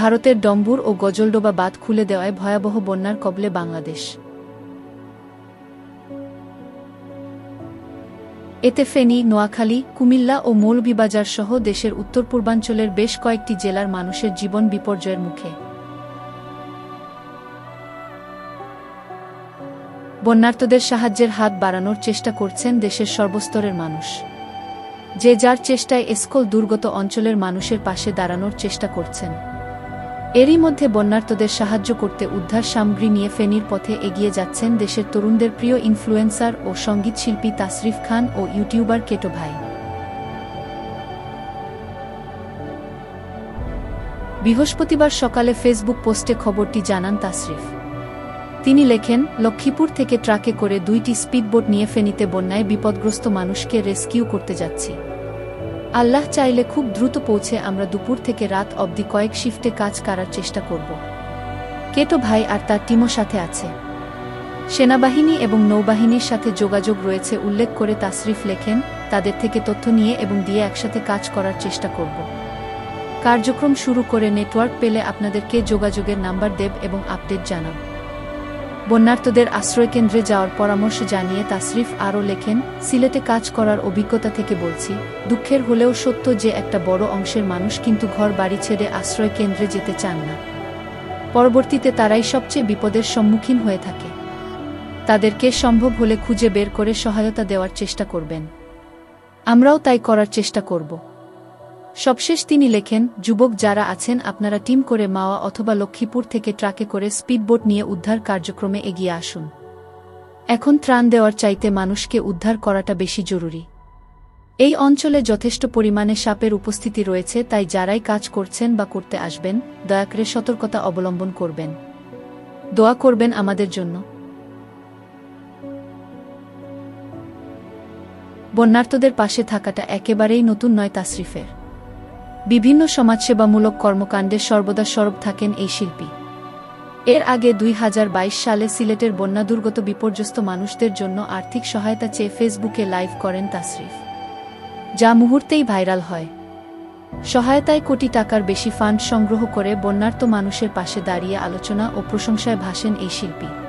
ভারতের ডম্বুর ও গজলডোবা বাঁধ খুলে দেওয়ায় ভয়াবহ বন্যার কবলে বাংলাদেশ। এতে ফেনী, নোয়াখালী, কুমিল্লা ও মৌলভীবাজার সহ দেশের উত্তর-পূর্বাঞ্চলের বেশ কয়েকটি জেলার মানুষের জীবন বিপর্যয়ের মুখে। বন্যার্তদের সাহায্যের হাত বাড়ানোর চেষ্টা করছেন দেশের সর্বস্তরের মানুষ। যে যার চেষ্টায় এসকল দুর্গত অঞ্চলের মানুষের পাশে দাঁড়ানোর চেষ্টা করছেন। এরই মধ্যে বন্যার্তদের সাহায্য করতে উদ্ধার সামগ্রী নিয়ে ফেনীর পথে এগিয়ে যাচ্ছেন দেশের তরুণদের প্রিয় ইনফ্লুয়েন্সার ও সঙ্গীতশিল্পী তাসরিফ খান ও ইউটিউবার কেটো ভাই। বৃহস্পতিবার সকালে ফেসবুক পোস্টে খবরটি জানান তাসরিফ। তিনি লেখেন, লক্ষ্মীপুর থেকে ট্রাকে করে 2টি স্পিডবোট নিয়ে ফেনীতে বন্যায় বিপদগ্রস্ত মানুষকে রেস্কিউ করতে যাচ্ছি। আল্লাহ চাইলে খুব দ্রুত পৌঁছে আমরা দুপুর থেকে রাত অবধি কয়েক শিফটে কাজ করার চেষ্টা করব। কেটো ভাই আর তার টিমও সাথে আছে। সেনাবাহিনী এবং নৌবাহিনীর সাথে যোগাযোগ রয়েছে উল্লেখ করে তাসরিফ লেখেন, তাদের থেকে তথ্য নিয়ে এবং দিয়ে একসাথে কাজ করার চেষ্টা করব। কার্যক্রম শুরু করে নেটওয়ার্ক পেলে আপনাদেরকে যোগাযোগের নাম্বার দেব এবং আপডেট জানাব। বন্যার্তদের আশ্রয়কেন্দ্রে যাওয়ার পরামর্শ জানিয়ে তাসরিফ আরও লেখেন, সিলেটে কাজ করার অভিজ্ঞতা থেকে বলছি, দুঃখের হলেও সত্য যে একটা বড় অংশের মানুষ কিন্তু ঘর বাড়ি ছেড়ে আশ্রয়কেন্দ্রে যেতে চান না। পরবর্তীতে তারাই সবচেয়ে বিপদের সম্মুখীন হয়ে থাকে। তাদেরকে সম্ভব হলে খুঁজে বের করে সহায়তা দেওয়ার চেষ্টা করবেন। আমরাও তাই করার চেষ্টা করব। সবশেষ তিনি লেখেন, যুবক যারা আছেন আপনারা টিম করে মাওয়া অথবা লক্ষ্মীপুর থেকে ট্রাকে করে স্পিডবোট নিয়ে উদ্ধার কার্যক্রমে এগিয়ে আসুন। এখন ত্রাণ দেওয়ার চাইতে মানুষকে উদ্ধার করাটা বেশি জরুরি। এই অঞ্চলে যথেষ্ট পরিমাণে সাপের উপস্থিতি রয়েছে, তাই যারাই কাজ করছেন বা করতে আসবেন, দয়া করে সতর্কতা অবলম্বন করবেন। দোয়া করবেন আমাদের জন্য। বন্যার্তদের পাশে থাকাটা একেবারেই নতুন নয় তাসরিফের। বিভিন্ন সমাজসেবামূলক কর্মকাণ্ডে সর্বদা সরব থাকেন এই শিল্পী। এর আগে 2022 সালে সিলেটের বন্যাদুর্গত বিপর্যস্ত মানুষদের জন্য আর্থিক সহায়তা চেয়ে ফেসবুকে লাইভ করেন তাসরিফ, যা মুহূর্তেই ভাইরাল হয়। সহায়তায় কোটি টাকার বেশি ফান্ড সংগ্রহ করে বন্যার্ত মানুষের পাশে দাঁড়িয়ে আলোচনা ও প্রশংসায় ভাসেন এই শিল্পী।